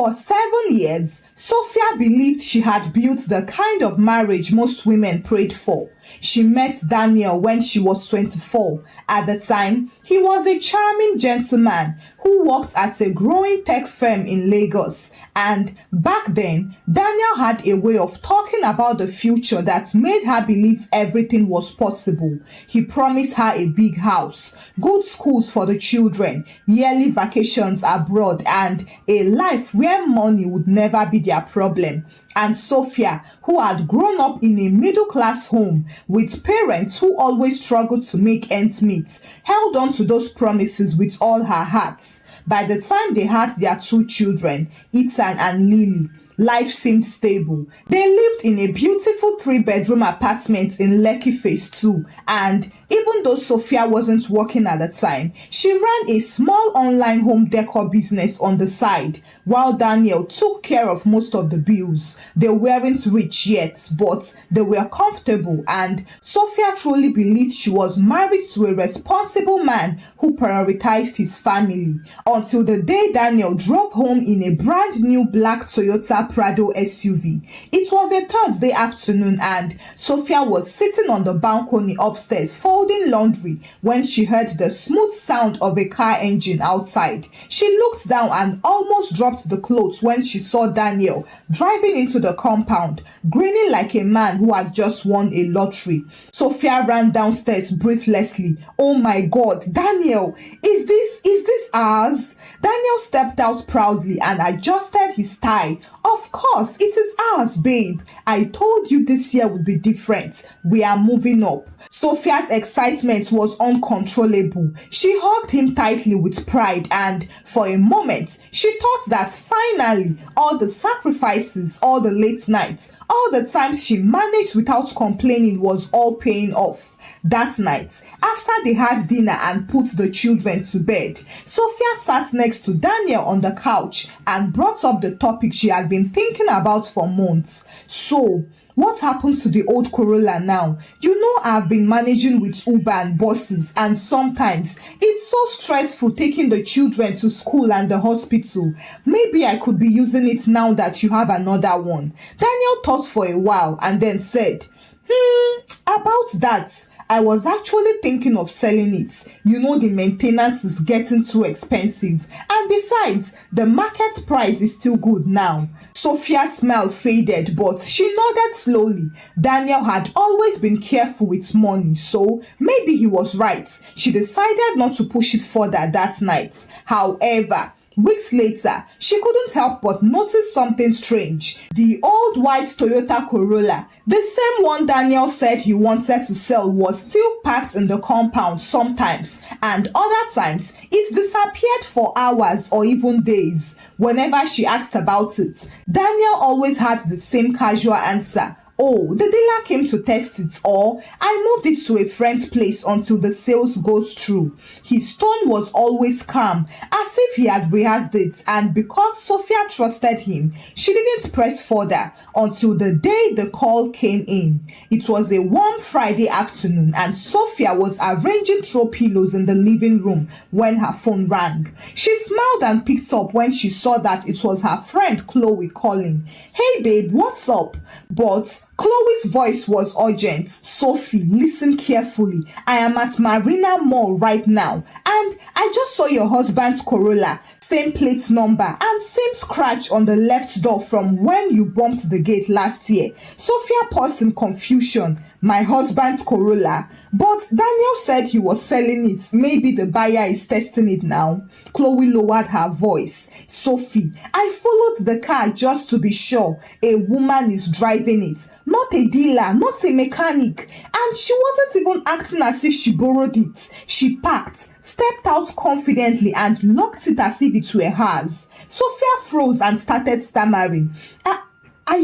For 7 years, Sophia believed she had built the kind of marriage most women prayed for. She met Daniel when she was 24. At the time, he was a charming gentleman who worked at a growing tech firm in Lagos. And back then, Daniel had a way of talking about the future that made her believe everything was possible. He promised her a big house, good schools for the children, yearly vacations abroad, and a life where money would never be their problem. And Sophia, who had grown up in a middle-class home with parents who always struggled to make ends meet, held on to those promises with all her heart. By the time they had their 2 children, Ethan and Lily, life seemed stable. They lived in a beautiful 3-bedroom apartment in Lekki Phase 2, and even though Sophia wasn't working at the time, she ran a small online home decor business on the side, while Daniel took care of most of the bills. They weren't rich yet, but they were comfortable, and Sophia truly believed she was married to a responsible man who prioritized his family. Until the day Daniel drove home in a brand new black Toyota Prado SUV. It was a Thursday afternoon, and Sophia was sitting on the balcony upstairs folding laundry when she heard the smooth sound of a car engine outside. She looked down and almost dropped the clothes when she saw Daniel driving into the compound, grinning like a man who had just won a lottery. Sophia ran downstairs breathlessly. "Oh my God, Daniel, is this ours?" Daniel stepped out proudly and adjusted his tie. "Of course, it is ours, babe. I told you this year would be different. We are moving up." Sophia's excitement was uncontrollable. She hugged him tightly with pride, and for a moment, she thought that finally, all the sacrifices, all the late nights, all the times she managed without complaining was all paying off. That night, after they had dinner and put the children to bed, Sophia sat next to Daniel on the couch and brought up the topic she had been thinking about for months. "So, what happens to the old Corolla now? You know, I've been managing with Uber and buses, and sometimes it's so stressful taking the children to school and the hospital. Maybe I could be using it now that you have another one." Daniel thought for a while and then said, "About that, I was actually thinking of selling it. You know, the maintenance is getting too expensive. And besides, the market price is still good now." Sophia's smile faded, but she nodded slowly. Daniel had always been careful with money, so maybe he was right. She decided not to push it further that night. However, weeks later, she couldn't help but notice something strange. The old white Toyota Corolla, the same one Daniel said he wanted to sell, was still parked in the compound sometimes, and other times it disappeared for hours or even days. Whenever she asked about it, Daniel always had the same casual answer. "Oh, the dealer came to test it, or I moved it to a friend's place until the sales goes through." His tone was always calm, as if he had rehearsed it, and because Sophia trusted him, she didn't press further until the day the call came in. It was a warm Friday afternoon, and Sophia was arranging throw pillows in the living room when her phone rang. She smiled and picked up when she saw that it was her friend Chloe calling. "Hey babe, what's up?" But Chloe's voice was urgent. "Sophie, listen carefully. I am at Marina Mall right now, and I just saw your husband's Corolla. Same plate number and same scratch on the left door from when you bumped the gate last year." Sophia paused in confusion. "My husband's Corolla? But Daniel said he was selling it. Maybe the buyer is testing it now." Chloe lowered her voice. "Sophie, I followed the car just to be sure a woman is driving it, not a dealer, not a mechanic. And she wasn't even acting as if she borrowed it. She parked, stepped out confidently, and locked it as if it were hers." Sophia froze and started stammering.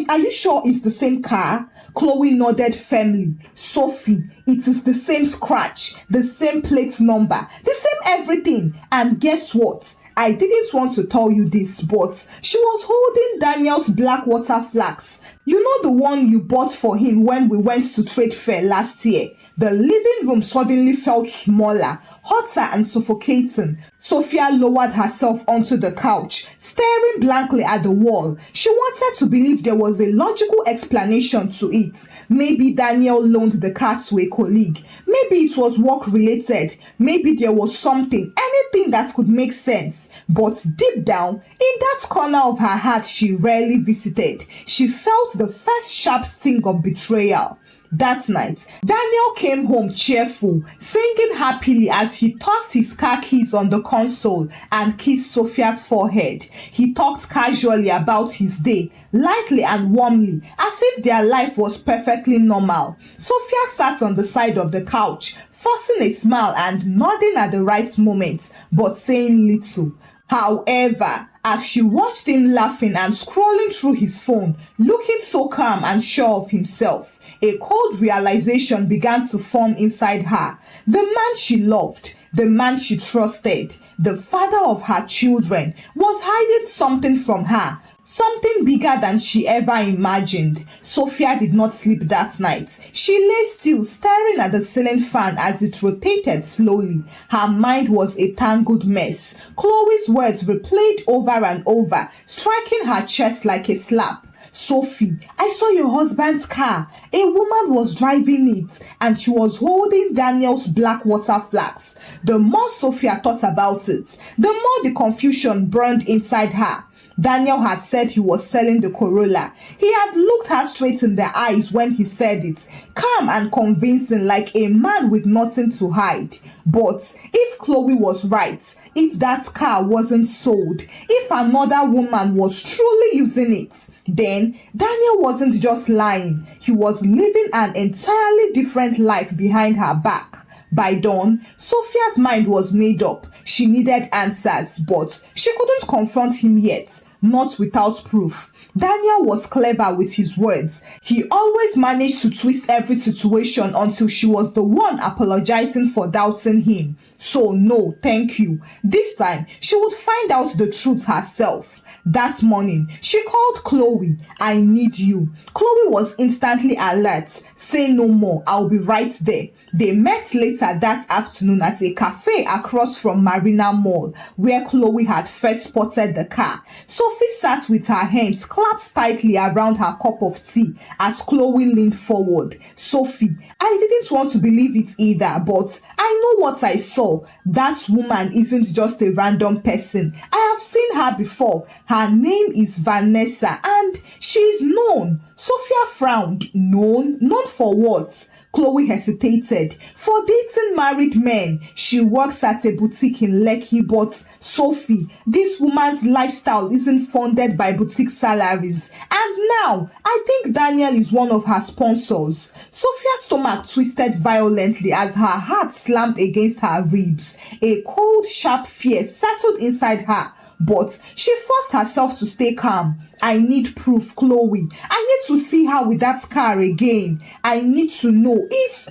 Are you sure it's the same car?" Chloe nodded firmly. "Sophie, it is the same scratch, the same plate number, the same everything. And guess what? I didn't want to tell you this, but she was holding Daniel's black water flask. You know, the one you bought for him when we went to trade fair last year. The living room suddenly felt smaller, hotter and suffocating. Sophia lowered herself onto the couch, staring blankly at the wall. She wanted to believe there was a logical explanation to it. Maybe Daniel loaned the car to a colleague. Maybe it was work-related. Maybe there was anything that could make sense. But deep down, in that corner of her heart she rarely visited, she felt the first sharp sting of betrayal. That night, Daniel came home cheerful, singing happily as he tossed his car keys on the console and kissed Sophia's forehead. He talked casually about his day, lightly and warmly, as if their life was perfectly normal. Sophia sat on the side of the couch, forcing a smile and nodding at the right moment, but saying little. However, as she watched him laughing and scrolling through his phone, looking so calm and sure of himself, a cold realization began to form inside her. The man she loved, the man she trusted, the father of her children, was hiding something from her. Something bigger than she ever imagined. Sophia did not sleep that night. She lay still, staring at the ceiling fan as it rotated slowly. Her mind was a tangled mess. Chloe's words replayed over and over, striking her chest like a slap. Sophie, I saw your husband's car. A woman was driving it and she was holding Daniel's black water flask. The more Sophia thought about it, the more the confusion burned inside her. Daniel had said he was selling the Corolla. He had looked her straight in the eyes when he said it, calm and convincing like a man with nothing to hide. But if Chloe was right, if that car wasn't sold, if another woman was truly using it, then Daniel wasn't just lying. He was living an entirely different life behind her back. By dawn, Sophia's mind was made up. She needed answers, but she couldn't confront him yet. Not without proof. Daniel was clever with his words. He always managed to twist every situation until she was the one apologizing for doubting him. So no, thank you. This time, she would find out the truth herself. That morning, she called Chloe. I need you. Chloe was instantly alert. Say no more, I'll be right there. They met later that afternoon at a cafe across from Marina Mall, where Chloe had first spotted the car. Sophie sat with her hands clasped tightly around her cup of tea as Chloe leaned forward. Sophie, I didn't want to believe it either, but I know what I saw. That woman isn't just a random person. I have seen her before. Her name is Vanessa and she is known. Sophia frowned. Known? Known for what? Chloe hesitated. For dating married men. She works at a boutique in Lekki, but Sophie, this woman's lifestyle isn't funded by boutique salaries. And now, I think Daniel is one of her sponsors. Sophia's stomach twisted violently as her heart slammed against her ribs. A cold, sharp fear settled inside her. But she forced herself to stay calm. I need proof, Chloe. I need to see her with that car again. I need to know if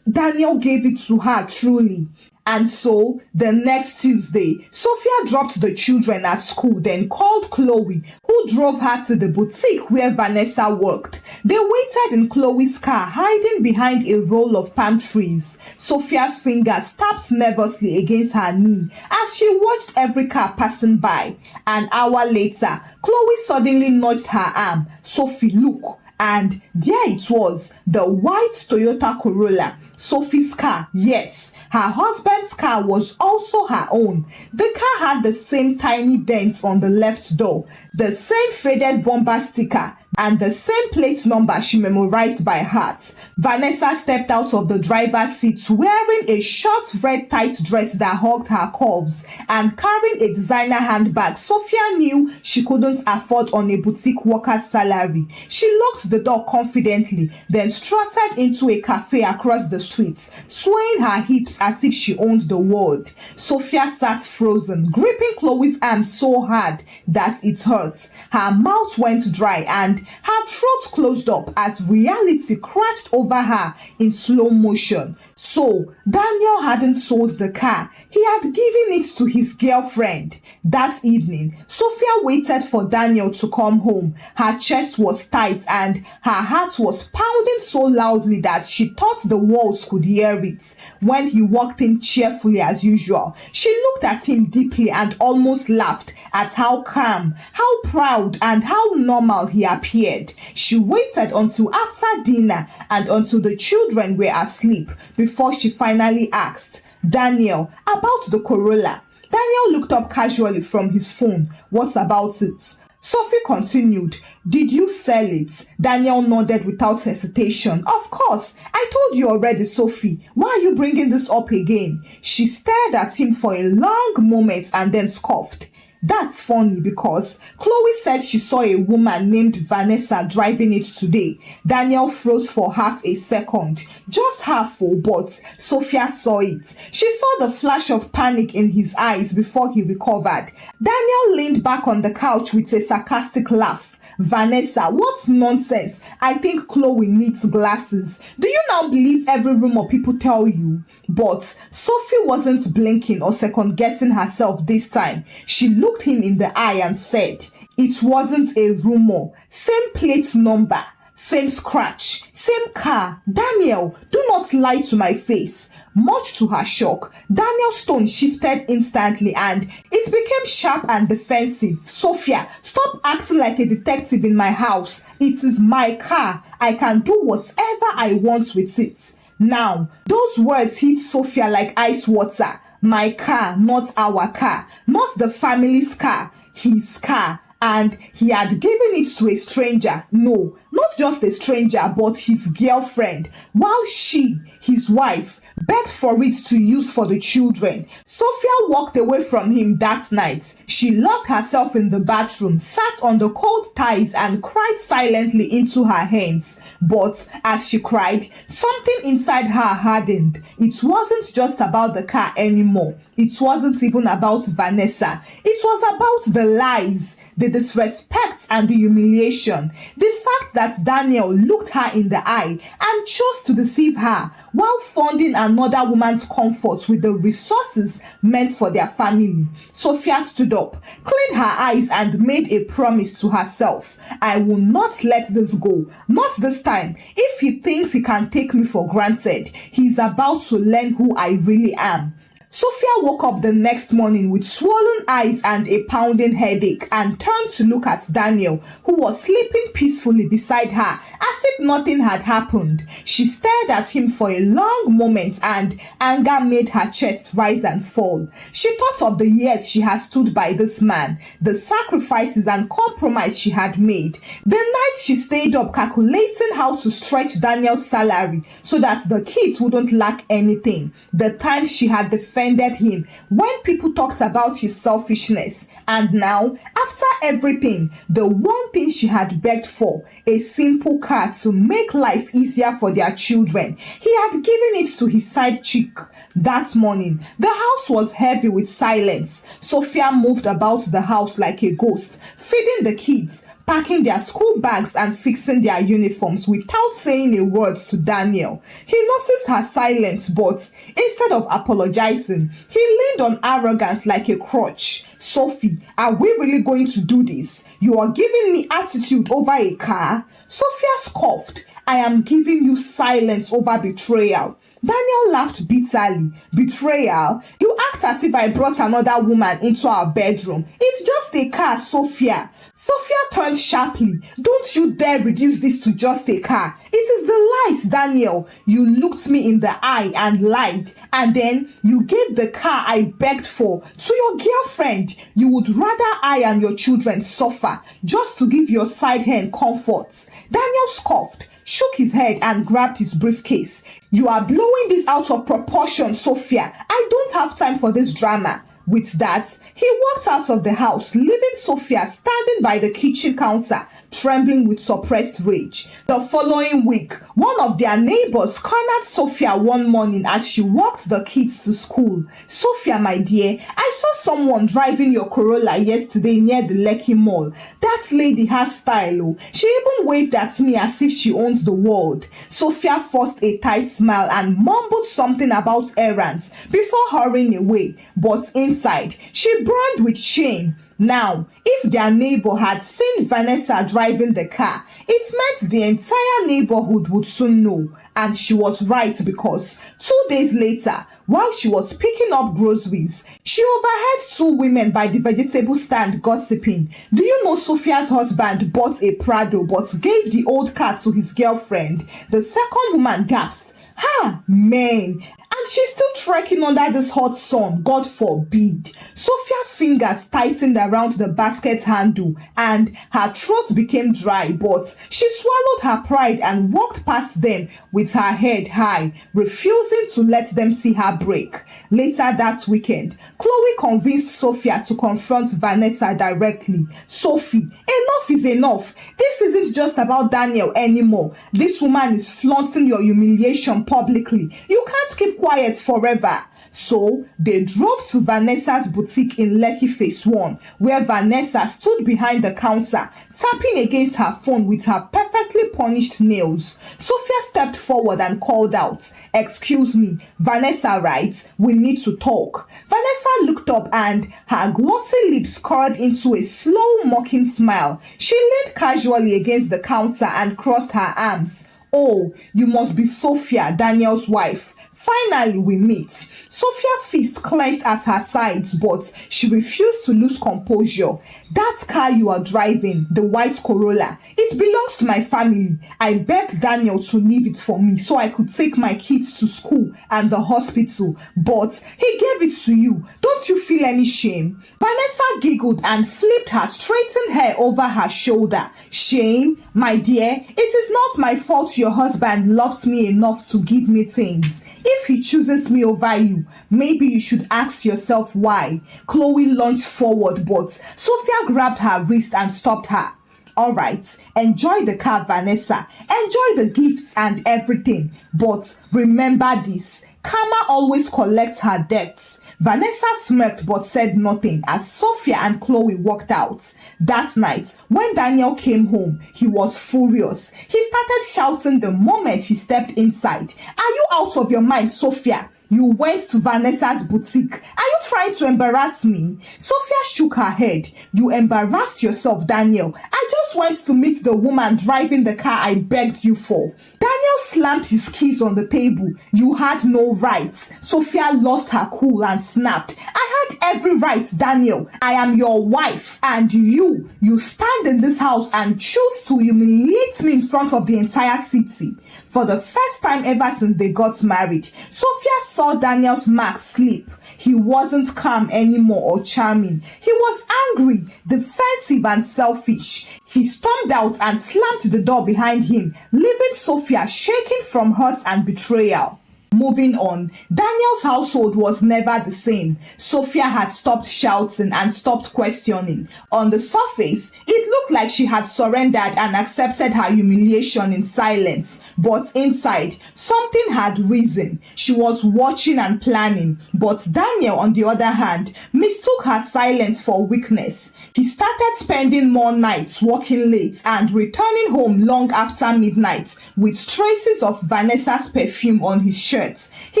Daniel gave it to her truly. And so, the next Tuesday, Sophia dropped the children at school, then called Chloe, who drove her to the boutique where Vanessa worked. They waited in Chloe's car, hiding behind a row of palm trees. Sophia's fingers tapped nervously against her knee as she watched every car passing by. An hour later, Chloe suddenly nudged her arm. Sophie, look. And there it was, the white Toyota Corolla. Sophie's car, yes. Her husband's car was also her own. The car had the same tiny dents on the left door, the same faded bumper sticker, and the same plate number she memorized by heart. Vanessa stepped out of the driver's seat wearing a short red tight dress that hugged her curves and carrying a designer handbag Sophia knew she couldn't afford on a boutique worker's salary. She locked the door confidently, then strutted into a cafe across the street, swaying her hips as if she owned the world. Sophia sat frozen, gripping Chloe's arm so hard that it hurt. Her mouth went dry and her throat closed up as reality crashed over her in slow motion. So, Daniel hadn't sold the car. He had given it to his girlfriend. That evening, Sophia waited for Daniel to come home. Her chest was tight and her heart was pounding so loudly that she thought the walls could hear it. When he walked in cheerfully as usual, she looked at him deeply and almost laughed at how calm, how proud, and how normal he appeared. She waited until after dinner and until the children were asleep before she finally asked, "Daniel, about the Corolla." Daniel looked up casually from his phone. "What about it?" Sophie continued, "Did you sell it?" Daniel nodded without hesitation. "Of course. I told you already, Sophie. Why are you bringing this up again?" She stared at him for a long moment and then scoffed. "That's funny because Chloe said she saw a woman named Vanessa driving it today." Daniel froze for half a second. Just half, but Sophia saw it. She saw the flash of panic in his eyes before he recovered. Daniel leaned back on the couch with a sarcastic laugh. "Vanessa, what nonsense. I think Chloe needs glasses. Do you now believe every rumor people tell you?" But Sophie wasn't blinking or second-guessing herself this time. She looked him in the eye and said, "It wasn't a rumor. Same plate number, same scratch, same car. Daniel, do not lie to my face." Much to her shock, Daniel's tone shifted instantly and it became sharp and defensive. "Sophia, stop acting like a detective in my house. It is my car. I can do whatever I want with it." Now, those words hit Sophia like ice water. My car, not our car, not the family's car, his car. And he had given it to a stranger. No, not just a stranger, but his girlfriend, while she, his wife, begged for it to use for the children. Sophia walked away from him that night. She locked herself in the bathroom, sat on the cold tiles and cried silently into her hands. But as she cried, something inside her hardened. It wasn't just about the car anymore. It wasn't even about Vanessa. It was about the lies, the disrespect and the humiliation. The fact that Daniel looked her in the eye and chose to deceive her while funding another woman's comfort with the resources meant for their family. Sophia stood up, cleaned her eyes and made a promise to herself. "I will not let this go. Not this time. If he thinks he can take me for granted, he's about to learn who I really am." Sophia woke up the next morning with swollen eyes and a pounding headache and turned to look at Daniel, who was sleeping peacefully beside her as if nothing had happened. She stared at him for a long moment and anger made her chest rise and fall. She thought of the years she had stood by this man, the sacrifices and compromise she had made, the night she stayed up calculating how to stretch Daniel's salary so that the kids wouldn't lack anything, the times she had defended him when people talked about his selfishness. And now, after everything, the one thing she had begged for, a simple car to make life easier for their children, he had given it to his side chick. That morning, the house was heavy with silence. Sophia moved about the house like a ghost, feeding the kids, packing their school bags and fixing their uniforms without saying a word to Daniel. He noticed her silence, but instead of apologizing, he leaned on arrogance like a crutch. "Sophie, are we really going to do this? You are giving me attitude over a car?" Sophia scoffed. "I am giving you silence over betrayal." Daniel laughed bitterly. "Betrayal? You act as if I brought another woman into our bedroom. It's just a car, Sophia." Sophia turned sharply. "Don't you dare reduce this to just a car. It is the lies, Daniel. You looked me in the eye and lied. And then you gave the car I begged for to your girlfriend. You would rather I and your children suffer just to give your side hand comfort." Daniel scoffed, shook his head and grabbed his briefcase. "You are blowing this out of proportion, Sophia. I don't have time for this drama." With that, he walked out of the house, leaving Sophia standing by the kitchen counter, trembling with suppressed rage. The following week, one of their neighbors cornered Sophia one morning as she walked the kids to school. "Sophia, my dear, I saw someone driving your Corolla yesterday near the Lekki Mall. That lady has style. Oh. She even waved at me as if she owns the world." Sophia forced a tight smile and mumbled something about errands before hurrying away, but inside, she burned with shame. Now, if their neighbor had seen Vanessa driving the car, it meant the entire neighborhood would soon know. And she was right, because 2 days later, while she was picking up groceries, she overheard 2 women by the vegetable stand gossiping. "Do you know Sophia's husband bought a Prado but gave the old car to his girlfriend?" The second woman gasped. "Ha, man! And she's still trekking under this hot sun, God forbid." Sophia's fingers tightened around the basket handle and her throat became dry, but she swallowed her pride and walked past them with her head high, refusing to let them see her break. Later that weekend, Chloe convinced Sophia to confront Vanessa directly. "Sophie, enough is enough. This isn't just about Daniel anymore. This woman is flaunting your humiliation publicly. You can't keep quiet forever." So they drove to Vanessa's boutique in Lekki Phase 1, where Vanessa stood behind the counter, tapping against her phone with her perfectly polished nails. Sophia stepped forward and called out, "Excuse me, Vanessa, right? We need to talk." Vanessa looked up and her glossy lips curled into a slow, mocking smile. She leaned casually against the counter and crossed her arms. "Oh, you must be Sophia, Daniel's wife. Finally, we meet." Sophia's fist clenched at her sides, but she refused to lose composure. "That car you are driving, the white Corolla, it belongs to my family. I begged Daniel to leave it for me so I could take my kids to school and the hospital, but he gave it to you. Don't you feel any shame?" Vanessa giggled and flipped her straightened hair over her shoulder. "Shame? My dear, it is not my fault your husband loves me enough to give me things. If he chooses me over you, maybe you should ask yourself why." Chloe lunged forward, but Sophia grabbed her wrist and stopped her. "All right, enjoy the car, Vanessa. Enjoy the gifts and everything. But remember this, karma always collects her debts." Vanessa smirked but said nothing as Sophia and Chloe walked out. That night, when Daniel came home, he was furious. He started shouting the moment he stepped inside. "Are you out of your mind, Sophia? You went to Vanessa's boutique. Are you trying to embarrass me?" Sophia shook her head. "You embarrassed yourself, Daniel. I just went to meet the woman driving the car I begged you for." Daniel slammed his keys on the table. "You had no rights." Sophia lost her cool and snapped. "I had every right, Daniel. I am your wife. And you stand in this house and choose to humiliate me in front of the entire city." For the first time ever since they got married, Sophia saw Daniel's mark slip. He wasn't calm anymore or charming. He was angry, defensive, and selfish. He stormed out and slammed the door behind him, leaving Sophia shaking from hurt and betrayal. Moving on, Daniel's household was never the same. Sophia had stopped shouting and stopped questioning. On the surface, it looked like she had surrendered and accepted her humiliation in silence. But inside, something had risen. She was watching and planning. But Daniel, on the other hand, mistook her silence for weakness. He started spending more nights working late and returning home long after midnight with traces of Vanessa's perfume on his shirt. He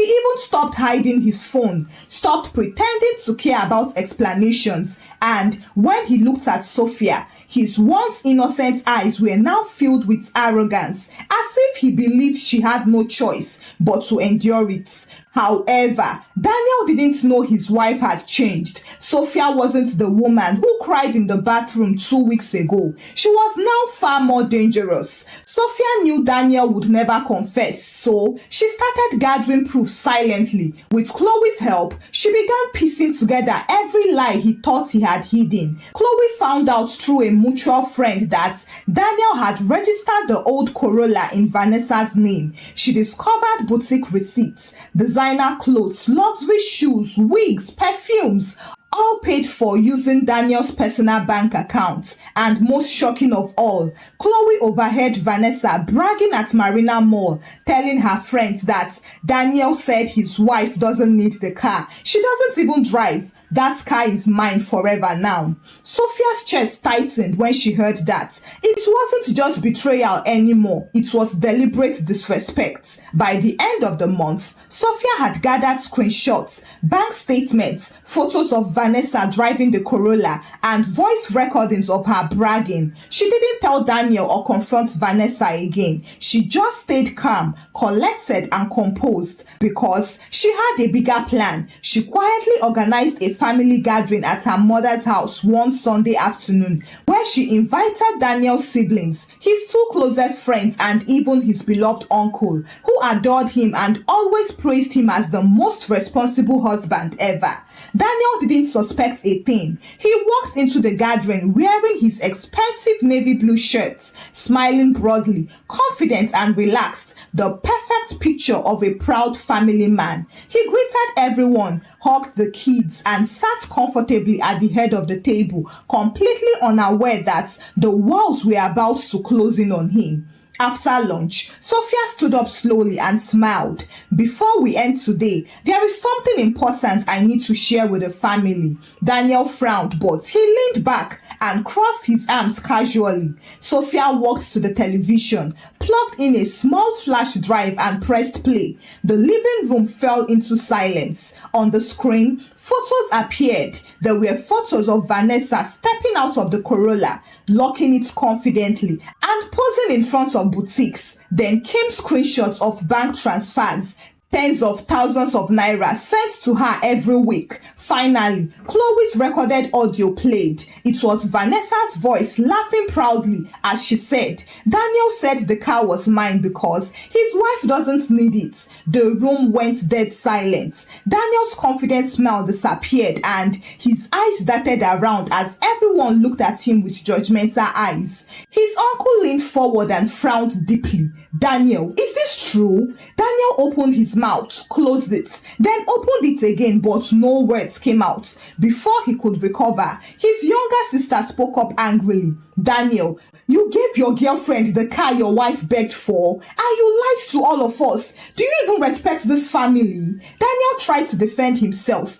even stopped hiding his phone, stopped pretending to care about explanations, and when he looked at Sophia, his once innocent eyes were now filled with arrogance, as if he believed she had no choice but to endure it. However, Daniel didn't know his wife had changed. Sophia wasn't the woman who cried in the bathroom 2 weeks ago. She was now far more dangerous. Sophia knew Daniel would never confess, so she started gathering proof silently. With Chloe's help, she began piecing together every lie he thought he had hidden. Chloe found out through a mutual friend that Daniel had registered the old Corolla in Vanessa's name. She discovered boutique receipts, designer clothes, luxury shoes, wigs, perfumes, all paid for using Daniel's personal bank accounts. And most shocking of all, Chloe overheard Vanessa bragging at Marina Mall, telling her friends that Daniel said his wife doesn't need the car. She doesn't even drive. That car is mine forever now. Sophia's chest tightened when she heard that. It wasn't just betrayal anymore. It was deliberate disrespect. By the end of the month, Sophia had gathered screenshots, bank statements, photos of Vanessa driving the Corolla, and voice recordings of her bragging. She didn't tell Daniel or confront Vanessa again. She just stayed calm, collected, and composed because she had a bigger plan. She quietly organized a family gathering at her mother's house one Sunday afternoon, where she invited Daniel's siblings, his two closest friends, and even his beloved uncle, who adored him and always praised him as the most responsible husband ever. Daniel didn't suspect a thing. He walked into the gathering wearing his expensive navy blue shirt, smiling broadly, confident and relaxed, the perfect picture of a proud family man. He greeted everyone, hugged the kids, and sat comfortably at the head of the table, completely unaware that the walls were about to close in on him. After lunch, Sophia stood up slowly and smiled. Before we end today, there is something important I need to share with the family. Daniel frowned, but he leaned back and crossed his arms casually. Sophia walked to the television, plugged in a small flash drive, and pressed play. The living room fell into silence. On the screen, photos appeared. There were photos of Vanessa stepping out of the Corolla, locking it confidently, and posing in front of boutiques. Then came screenshots of bank transfers, tens of thousands of naira sent to her every week. Finally, Chloe's recorded audio played. It was Vanessa's voice laughing proudly as she said, "Daniel said the car was mine because his wife doesn't need it." The room went dead silent. Daniel's confident smile disappeared and his eyes darted around as everyone looked at him with judgmental eyes. His uncle leaned forward and frowned deeply. "Daniel, is this true?" Daniel opened his mouth, closed it, then opened it again, but no words came out. Before he could recover, his younger sister spoke up angrily. "Daniel, you gave your girlfriend the car your wife begged for, and you lied to all of us. Do you even respect this family?" Daniel tried to defend himself.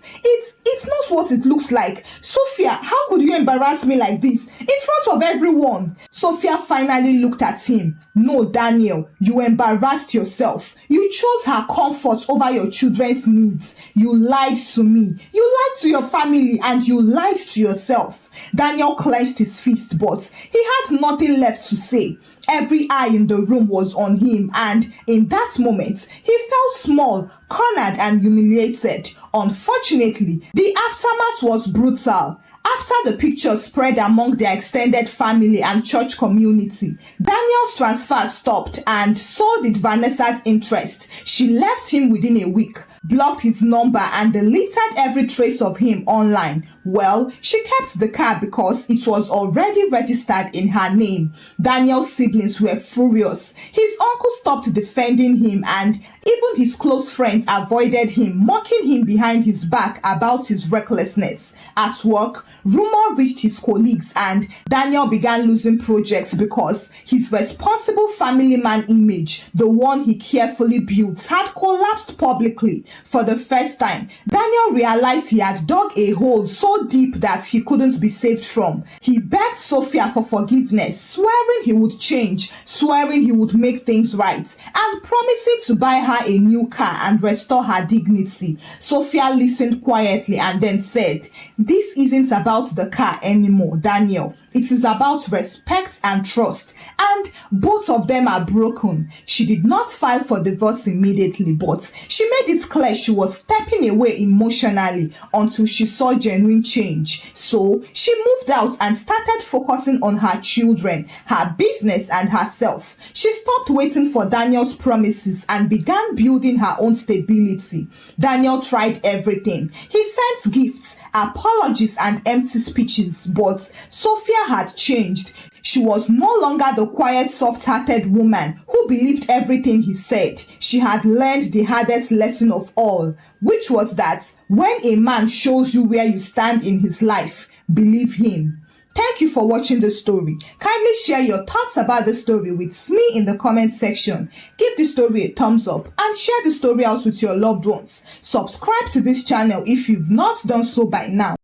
It's not what it looks like. "Sophia, how could you embarrass me like this in front of everyone?" Sophia finally looked at him. "No, Daniel, you embarrassed yourself. You chose her comfort over your children's needs. You lied to me. You lied to your family, and you lied to yourself." Daniel clenched his fist, but he had nothing left to say. Every eye in the room was on him, and in that moment, he felt small, cornered, and humiliated. Unfortunately, the aftermath was brutal. After the pictures spread among their extended family and church community, Daniel's transfer stopped, and so did Vanessa's interest. She left him within a week, blocked his number, and deleted every trace of him online. Well, she kept the car because it was already registered in her name. Daniel's siblings were furious. His uncle stopped defending him, and even his close friends avoided him, mocking him behind his back about his recklessness. At work, rumor reached his colleagues, and Daniel began losing projects because his responsible family man image, the one he carefully built, had collapsed publicly. For the first time, Daniel realized he had dug a hole so deep that he couldn't be saved from. He begged Sophia for forgiveness, swearing he would change, swearing he would make things right, and promising to buy her a new car and restore her dignity. Sophia listened quietly and then said, "This isn't about the car anymore, Daniel. It is about respect and trust, and both of them are broken." She did not file for divorce immediately, but she made it clear she was stepping away emotionally until she saw genuine change. So she moved out and started focusing on her children, her business, and herself. She stopped waiting for Daniel's promises and began building her own stability. Daniel tried everything. He sent gifts, apologies, and empty speeches, but Sophia had changed. She was no longer the quiet, soft-hearted woman who believed everything he said. She had learned the hardest lesson of all, which was that when a man shows you where you stand in his life, believe him. Thank you for watching the story. Kindly share your thoughts about the story with me in the comment section. Give the story a thumbs up and share the story out with your loved ones. Subscribe to this channel if you've not done so by now.